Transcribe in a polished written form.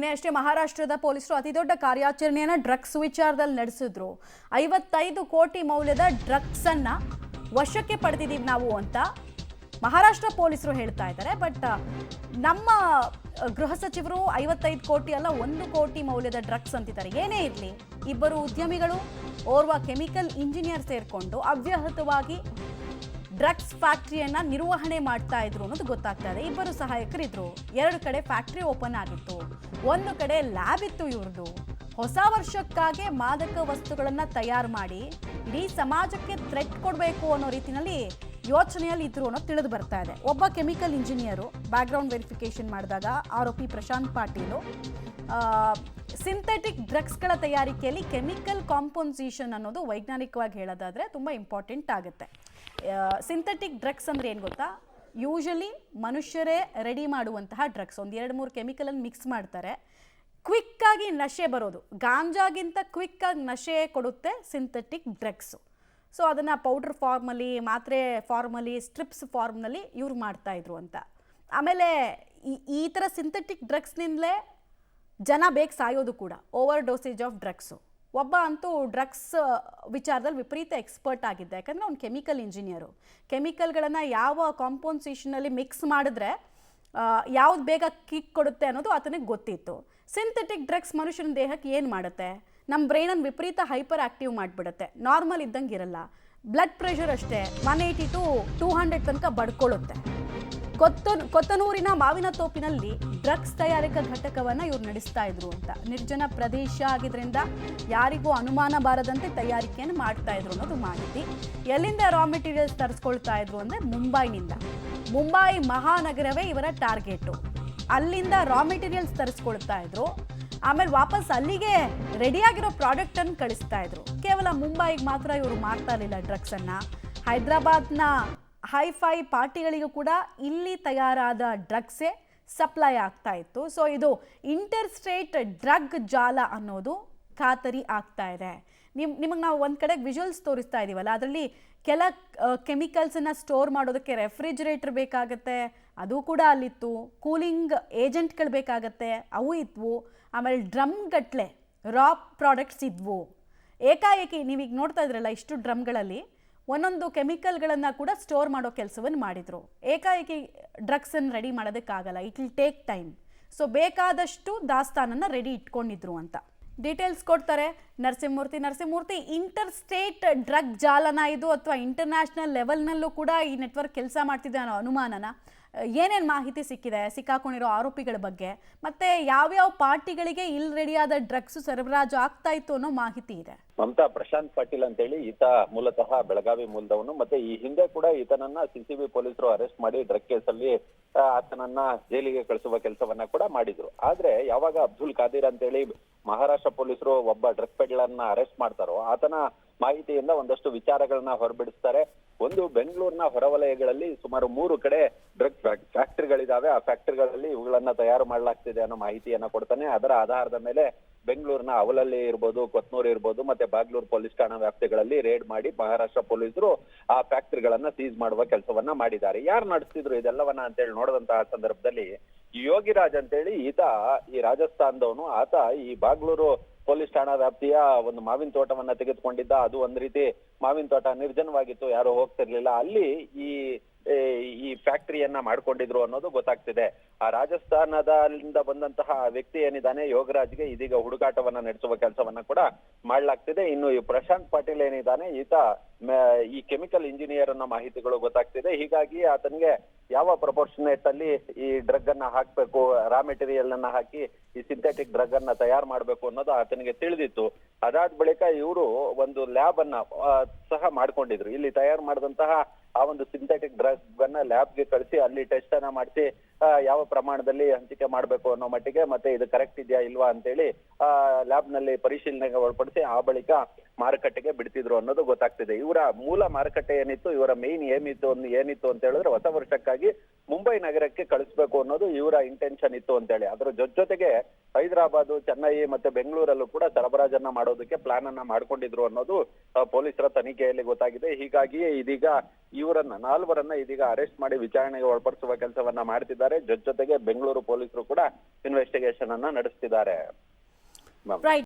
ನಿನ್ನೆ ಅಷ್ಟೇ ಮಹಾರಾಷ್ಟ್ರದ ಪೊಲೀಸರು ಅತಿದೊಡ್ಡ ಕಾರ್ಯಾಚರಣೆಯನ್ನು ಡ್ರಗ್ಸ್ ವಿಚಾರದಲ್ಲಿ ನಡೆಸಿದ್ರು. 55 ಕೋಟಿ ಮೌಲ್ಯದ ಡ್ರಗ್ಸ್ ಅನ್ನ ವಶಕ್ಕೆ ಪಡೆದಿದ್ದೀವಿ ನಾವು ಅಂತ ಮಹಾರಾಷ್ಟ್ರ ಪೊಲೀಸರು ಹೇಳ್ತಾ ಇದ್ದಾರೆ. ಬಟ್ ನಮ್ಮ ಗೃಹ ಸಚಿವರು 55 ಕೋಟಿ ಅಲ್ಲ 1 ಕೋಟಿ ಮೌಲ್ಯದ ಡ್ರಗ್ಸ್ ಅಂತಿದ್ದಾರೆ. ಏನೇ ಇರಲಿ, ಇಬ್ಬರು ಉದ್ಯಮಿಗಳು ಓರ್ವ ಕೆಮಿಕಲ್ ಇಂಜಿನಿಯರ್ ಸೇರಿಕೊಂಡು ಅವ್ಯಾಹತವಾಗಿ ಡ್ರಗ್ಸ್ ಫ್ಯಾಕ್ಟರಿಯನ್ನ ನಿರ್ವಹಣೆ ಮಾಡ್ತಾ ಇದ್ರು ಅನ್ನೋದು ಗೊತ್ತಾಗ್ತಾ ಇದೆ. ಇಬ್ಬರು ಸಹಾಯಕರಿದ್ರು. 2 ಕಡೆ ಫ್ಯಾಕ್ಟರಿ ಓಪನ್ ಆಗಿತ್ತು, 1 ಕಡೆ ಲ್ಯಾಬ್ ಇತ್ತು ಇವ್ರದ್ದು. ಹೊಸ ವರ್ಷಕ್ಕಾಗಿ ಮಾದಕ ವಸ್ತುಗಳನ್ನ ತಯಾರು ಮಾಡಿ ಇಡೀ ಸಮಾಜಕ್ಕೆ ಥ್ರೆಟ್ ಕೊಡಬೇಕು ಅನ್ನೋ ರೀತಿಯಲ್ಲಿ ಯೋಚನೆಯಲ್ಲಿ ಇದ್ರು ಅನ್ನೋದು ತಿಳಿದು ಬರ್ತಾ ಇದೆ. ಒಬ್ಬ ಕೆಮಿಕಲ್ ಇಂಜಿನಿಯರು ಬ್ಯಾಕ್ಗ್ರೌಂಡ್ ವೆರಿಫಿಕೇಶನ್ ಮಾಡಿದಾಗ ಆರೋಪಿ ಪ್ರಶಾಂತ್ ಪಾಟೀಲು ಸಿಂಥೆಟಿಕ್ ಡ್ರಗ್ಸ್ಗಳ ತಯಾರಿಕೆಯಲ್ಲಿ ಕೆಮಿಕಲ್ ಕಾಂಪೋಸಿಷನ್ ಅನ್ನೋದು ವೈಜ್ಞಾನಿಕವಾಗಿ ಹೇಳೋದಾದರೆ ತುಂಬ ಇಂಪಾರ್ಟೆಂಟ್ ಆಗುತ್ತೆ. ಸಿಂಥೆಟಿಕ್ ಡ್ರಗ್ಸ್ ಅಂದರೆ ಏನು ಗೊತ್ತಾ? ಯೂಶಲಿ ಮನುಷ್ಯರೇ ರೆಡಿ ಮಾಡುವಂತಹ ಡ್ರಗ್ಸ್. 1-2-3 ಕೆಮಿಕಲನ್ನು ಮಿಕ್ಸ್ ಮಾಡ್ತಾರೆ, ಕ್ವಿಕ್ಕಾಗಿ ನಶೆ ಬರೋದು. ಗಾಂಜಾಗಿಂತ ಕ್ವಿಕ್ಕಾಗಿ ನಶೆ ಕೊಡುತ್ತೆ ಸಿಂಥೆಟಿಕ್ ಡ್ರಗ್ಸು. ಸೊ ಅದನ್ನು ಪೌಡ್ರ್ ಫಾರ್ಮಲ್ಲಿ, ಮಾತ್ರೆ ಫಾರ್ಮಲ್ಲಿ, ಸ್ಟ್ರಿಪ್ಸ್ ಫಾರ್ಮ್ನಲ್ಲಿ ಇವ್ರು ಮಾಡ್ತಾಯಿದ್ರು ಅಂತ. ಆಮೇಲೆ ಈ ಥರ ಸಿಂಥೆಟಿಕ್ ಡ್ರಗ್ಸ್ನಿಂದಲೇ ಜನ ಬೇಗ ಸಾಯೋದು ಕೂಡ, ಓವರ್ ಡೋಸೇಜ್ ಆಫ್ ಡ್ರಗ್ಸು. ಒಬ್ಬ ಅಂತೂ ಡ್ರಗ್ಸ್ ವಿಚಾರದಲ್ಲಿ ವಿಪರೀತ ಎಕ್ಸ್ಪರ್ಟ್ ಆಗಿದ್ದ, ಯಾಕಂದರೆ ಅವ್ನು ಕೆಮಿಕಲ್ ಇಂಜಿನಿಯರು. ಕೆಮಿಕಲ್ಗಳನ್ನು ಯಾವ ಕಾಂಪೋಸಿಷನಲ್ಲಿ ಮಿಕ್ಸ್ ಮಾಡಿದ್ರೆ ಯಾವ್ದು ಬೇಗ ಕಿಕ್ ಕೊಡುತ್ತೆ ಅನ್ನೋದು ಆತನಿಗೆ ಗೊತ್ತಿತ್ತು. ಸಿಂಥೆಟಿಕ್ ಡ್ರಗ್ಸ್ ಮನುಷ್ಯನ ದೇಹಕ್ಕೆ ಏನು ಮಾಡುತ್ತೆ? ನಮ್ಮ ಬ್ರೈನನ್ನು ವಿಪರೀತ ಹೈಪರ್ ಆ್ಯಕ್ಟಿವ್ ಮಾಡಿಬಿಡುತ್ತೆ, ನಾರ್ಮಲ್ ಇದ್ದಂಗೆ ಇರಲ್ಲ. ಬ್ಲಡ್ ಪ್ರೆಷರ್ ಅಷ್ಟೇ 180 to 200 ತನಕ ಬಡ್ಕೊಳ್ಳುತ್ತೆ. ಕೊತ್ತನೂರಿನ ಮಾವಿನ ತೋಪಿನಲ್ಲಿ ಡ್ರಗ್ಸ್ ತಯಾರಿಕಾ ಘಟಕವನ್ನು ಇವ್ರು ನಡೆಸ್ತಾ ಇದ್ರು ಅಂತ. ನಿರ್ಜನ ಪ್ರದೇಶ ಆಗಿದ್ರಿಂದ ಯಾರಿಗೂ ಅನುಮಾನ ಬಾರದಂತೆ ತಯಾರಿಕೆಯನ್ನು ಮಾಡ್ತಾ ಇದ್ರು ಅನ್ನೋದು ಮಾಹಿತಿ. ಎಲ್ಲಿಂದ ರಾ ಮೆಟೀರಿಯಲ್ಸ್ ತರಿಸ್ಕೊಳ್ತಾ ಇದ್ರು ಅಂದರೆ ಮುಂಬೈನಿಂದ. ಮುಂಬೈ ಮಹಾನಗರವೇ ಇವರ ಟಾರ್ಗೆಟು. ಅಲ್ಲಿಂದ ರಾ ಮೆಟೀರಿಯಲ್ಸ್ ತರಿಸ್ಕೊಳ್ತಾ ಇದ್ರು, ಆಮೇಲೆ ವಾಪಸ್ ಅಲ್ಲಿಗೆ ರೆಡಿಯಾಗಿರೋ ಪ್ರಾಡಕ್ಟನ್ನು ಕಳಿಸ್ತಾ ಇದ್ರು. ಕೇವಲ ಮುಂಬೈಗೆ ಮಾತ್ರ ಇವರು ಮಾರ್ತಾ ಇರಲಿಲ್ಲ ಡ್ರಗ್ಸನ್ನು. ಹೈದರಾಬಾದ್ನ ಹೈಫೈ ಪಾರ್ಟಿಗಳಿಗೂ ಕೂಡ ಇಲ್ಲಿ ತಯಾರಾದ ಡ್ರಗ್ಸೇ ಸಪ್ಲೈ ಆಗ್ತಾ ಇತ್ತು. ಸೊ ಇದು ಇಂಟರ್ ಸ್ಟೇಟ್ ಡ್ರಗ್ ಜಾಲ ಅನ್ನೋದು ಖಾತರಿ ಆಗ್ತಾ ಇದೆ. ನಿಮಗೆ ನಾವು ಒಂದು ಕಡೆಗೆ ವಿಜುವಲ್ಸ್ ತೋರಿಸ್ತಾ ಇದ್ದೀವಲ್ಲ, ಅದರಲ್ಲಿ ಕೆಲ ಕೆಮಿಕಲ್ಸನ್ನು ಸ್ಟೋರ್ ಮಾಡೋದಕ್ಕೆ ರೆಫ್ರಿಜರೇಟರ್ ಬೇಕಾಗತ್ತೆ, ಅದು ಕೂಡ ಅಲ್ಲಿತ್ತು. ಕೂಲಿಂಗ್ ಏಜೆಂಟ್ಗಳು ಬೇಕಾಗತ್ತೆ, ಅವು ಇದ್ವು. ಆಮೇಲೆ ಡ್ರಮ್ ಗಟ್ಟಲೆ ರಾ ಪ್ರಾಡಕ್ಟ್ಸ್ ಇದ್ವು. ಏಕಾಏಕಿ ನೀವೀಗ ನೋಡ್ತಾ ಇದ್ರಲ್ಲ, ಇಷ್ಟು ಡ್ರಮ್ಗಳಲ್ಲಿ ಒಂದೊಂದು ಕೆಮಿಕಲ್ಗಳನ್ನು ಕೂಡ ಸ್ಟೋರ್ ಮಾಡೋ ಕೆಲಸವನ್ನು ಮಾಡಿದರು. ಏಕಾಏಕಿ ಡ್ರಗ್ಸನ್ನು ರೆಡಿ ಮಾಡೋದಕ್ಕಾಗಲ್ಲ, it will take time. So ಬೇಕಾದಷ್ಟು ದಾಸ್ತಾನನ್ನು ರೆಡಿ ಇಟ್ಕೊಂಡಿದ್ರು ಅಂತ ಡೀಟೇಲ್ಸ್ ಕೊಡ್ತಾರೆ ನರಸಿಂಹಮೂರ್ತಿ. ಇಂಟರ್ ಸ್ಟೇಟ್ ಡ್ರಗ್ ಜಾಲನ ಇದು, ಅಥವಾ ಇಂಟರ್ನ್ಯಾಷನಲ್ ಲೆವೆಲ್ನಲ್ಲೂ ಕೂಡ ಈ ನೆಟ್ವರ್ಕ್ ಕೆಲಸ ಮಾಡ್ತಿದೆ ಅನ್ನೋ ಅನುಮಾನನ? ಏನೇನು ಮಾಹಿತಿ ಸಿಕ್ಕಾಕೊಂಡಿರೋ ಆರೋಪಿಗಳ ಬಗ್ಗೆ, ಮತ್ತು ಯಾವ್ಯಾವ ಪಾರ್ಟಿಗಳಿಗೆ ಇಲ್ಲಿ ರೆಡಿಯಾದ ಡ್ರಗ್ಸ್ ಸರಬರಾಜು ಆಗ್ತಾ ಇತ್ತು ಅನ್ನೋ ಮಾಹಿತಿ ಇದೆ? ಮಮತಾ, ಪ್ರಶಾಂತ್ ಪಾಟೀಲ್ ಅಂತೇಳಿ ಈತ ಮೂಲತಃ ಬೆಳಗಾವಿ ಮೂಲದವನು. ಮತ್ತೆ ಈ ಹಿಂದೆ ಕೂಡ ಈತನನ್ನ ಸಿಸಿಬಿ ಪೊಲೀಸರು ಅರೆಸ್ಟ್ ಮಾಡಿ ಡ್ರಗ್ ಕೇಸಲ್ಲಿ ಆತನನ್ನ ಜೈಲಿಗೆ ಕಳಿಸುವ ಕೆಲಸವನ್ನ ಕೂಡ ಮಾಡಿದ್ರು. ಆದ್ರೆ ಯಾವಾಗ ಅಬ್ದುಲ್ ಖಾದಿರ್ ಅಂತೇಳಿ ಮಹಾರಾಷ್ಟ್ರ ಪೊಲೀಸರು ಒಬ್ಬ ಡ್ರಗ್ ಪೆಡ್ಲರ್ನ ಅರೆಸ್ಟ್ ಮಾಡ್ತಾರೋ, ಆತನ ಮಾಹಿತಿಯಿಂದ ಒಂದಷ್ಟು ವಿಚಾರಗಳನ್ನ ಹೊರಬಿಡಿಸ್ತಾರೆ. ಒಂದು, ಬೆಂಗಳೂರಿನ ಹೊರವಲಯಗಳಲ್ಲಿ ಸುಮಾರು 3 ಕಡೆ ಡ್ರಗ್ ಫ್ಯಾಕ್ಟರಿಗಳಿದಾವೆ. ಆ ಫ್ಯಾಕ್ಟರಿಗಳಲ್ಲಿ ಇವುಗಳನ್ನ ತಯಾರು ಮಾಡಲಾಗ್ತಿದೆ ಅನ್ನೋ ಮಾಹಿತಿಯನ್ನ ಕೊಡ್ತಾನೆ. ಅದರ ಆಧಾರದ ಮೇಲೆ ಬೆಂಗಳೂರಿನ ಅವಲಲ್ಲಿ ಇರ್ಬೋದು, ಕೊತ್ನೂರು ಇರ್ಬೋದು, ಮತ್ತೆ ಬಾಗ್ಲೂರು ಪೊಲೀಸ್ ಠಾಣಾ ವ್ಯಾಪ್ತಿಗಳಲ್ಲಿ ರೇಡ್ ಮಾಡಿ ಮಹಾರಾಷ್ಟ್ರ ಪೊಲೀಸರು ಆ ಫ್ಯಾಕ್ಟರಿಗಳನ್ನ ಸೀಸ್ ಮಾಡುವ ಕೆಲಸವನ್ನ ಮಾಡಿದ್ದಾರೆ. ಯಾರು ನಡೆಸ್ತಿದ್ರು ಇದೆಲ್ಲವನ್ನ ಅಂತೇಳಿ ನೋಡಿದಂತಹ ಸಂದರ್ಭದಲ್ಲಿ ಯೋಗಿರಾಜ್ ಅಂತೇಳಿ ಈತ ಈ ರಾಜಸ್ಥಾನದವನು. ಆತ ಈ ಬಾಗ್ಲೂರು ಪೊಲೀಸ್ ಠಾಣಾ ವ್ಯಾಪ್ತಿಯ ಒಂದು ಮಾವಿನ ತೋಟವನ್ನ ತೆಗೆದುಕೊಂಡಿದ್ದ. ಅದು ಒಂದ್ ರೀತಿ ಮಾವಿನ ತೋಟ ನಿರ್ಜನವಾಗಿತ್ತು, ಯಾರು ಹೋಗ್ತಿರ್ಲಿಲ್ಲ. ಅಲ್ಲಿ ಈ ಫ್ಯಾಕ್ಟರಿಯನ್ನ ಮಾಡ್ಕೊಂಡಿದ್ರು ಅನ್ನೋದು ಗೊತ್ತಾಗ್ತಿದೆ. ಆ ರಾಜಸ್ಥಾನದಿಂದ ಬಂದಂತಹ ವ್ಯಕ್ತಿ ಏನಿದ್ದಾನೆ ಯೋಗರಾಜ್ಗೆ ಇದೀಗ ಹುಡುಕಾಟವನ್ನ ನಡೆಸುವ ಕೆಲಸವನ್ನ ಕೂಡ ಮಾಡ್ಲಾಗ್ತಿದೆ. ಇನ್ನು ಈ ಪ್ರಶಾಂತ್ ಪಾಟೀಲ್ ಏನಿದ್ದಾನೆ, ಈತ ಈ ಕೆಮಿಕಲ್ ಇಂಜಿನಿಯರ್ ಅನ್ನೋ ಮಾಹಿತಿಗಳು ಗೊತ್ತಾಗ್ತಿದೆ. ಹೀಗಾಗಿ ಆತನಿಗೆ ಯಾವ ಪ್ರಪೋರ್ಷನೇಟ್ ಅಲ್ಲಿ ಈ ಡ್ರಗ್ ಅನ್ನ ಹಾಕ್ಬೇಕು, ರಾ ಮೆಟೀರಿಯಲ್ ಅನ್ನ ಹಾಕಿ ಈ ಸಿಂಥೆಟಿಕ್ ಡ್ರಗ್ ಅನ್ನ ತಯಾರು ಮಾಡ್ಬೇಕು ಅನ್ನೋದು ಆತನಿಗೆ ತಿಳಿದಿತ್ತು. ಅದಾದ ಬಳಿಕ ಇವರು ಒಂದು ಲ್ಯಾಬ್ ಅನ್ನ ಸಹ ಮಾಡ್ಕೊಂಡಿದ್ರು. ಇಲ್ಲಿ ತಯಾರು ಮಾಡಿದಂತಹ ಆ ಒಂದು ಸಿಂಥೆಟಿಕ್ ಡ್ರಗ್ ಅನ್ನ ಲ್ಯಾಬ್ಗೆ ಕಳಿಸಿ ಅಲ್ಲಿ ಟೆಸ್ಟ್ ಅನ್ನ ಮಾಡಿಸಿ ಯಾವ ಪ್ರಮಾಣದಲ್ಲಿ ಹಂಚಿಕೆ ಮಾಡ್ಬೇಕು ಅನ್ನೋ ಮಟ್ಟಿಗೆ, ಮತ್ತೆ ಇದು ಕರೆಕ್ಟ್ ಇದೆಯಾ ಇಲ್ವಾ ಅಂತೇಳಿ ಲ್ಯಾಬ್ ನಲ್ಲಿ ಪರಿಶೀಲನೆಗೆ ಒಳಪಡಿಸಿ ಆ ಬಳಿಕ ಮಾರುಕಟ್ಟೆಗೆ ಬಿಡ್ತಿದ್ರು ಅನ್ನೋದು ಗೊತ್ತಾಗ್ತಿದೆ. ಇವರ ಮೂಲ ಮಾರುಕಟ್ಟೆ ಏನಿತ್ತು, ಇವರ ಮೇನ್ ಏನಿತ್ತು ಅಂತ ಹೇಳಿದ್ರೆ ಹೊಸ ವರ್ಷಕ್ಕಾಗಿ ಮುಂಬೈ ನಗರಕ್ಕೆ ಕಳಿಸ್ಬೇಕು ಅನ್ನೋದು ಇವರ ಇಂಟೆನ್ಷನ್ ಇತ್ತು ಅಂತೇಳಿ. ಅದ್ರ ಜೊತೆಗೆ ಹೈದರಾಬಾದ್, ಚೆನ್ನೈ ಮತ್ತೆ ಬೆಂಗಳೂರಲ್ಲೂ ಕೂಡ ಸರಬರಾಜನ್ನ ಮಾಡೋದಕ್ಕೆ ಪ್ಲಾನ್ ಅನ್ನ ಮಾಡ್ಕೊಂಡಿದ್ರು ಅನ್ನೋದು ಪೊಲೀಸರ ತನಿಖೆಯಲ್ಲಿ ಗೊತ್ತಾಗಿದೆ. ಹೀಗಾಗಿಯೇ ಇದೀಗ ಇವರನ್ನ 4 ಇದೀಗ ಅರೆಸ್ಟ್ ಮಾಡಿ ವಿಚಾರಣೆಗೆ ಒಳಪಡಿಸುವ ಕೆಲಸವನ್ನ ಮಾಡ್ತಿದ್ದಾರೆ. ಜೊತೆಗೆ ಬೆಂಗಳೂರು ಪೊಲೀಸರು ಕೂಡ ಇನ್ವೆಸ್ಟಿಗೇಷನ್ ಅನ್ನ ನಡೆಸ್ತಿದ್ದಾರೆ. ರೈಟ್.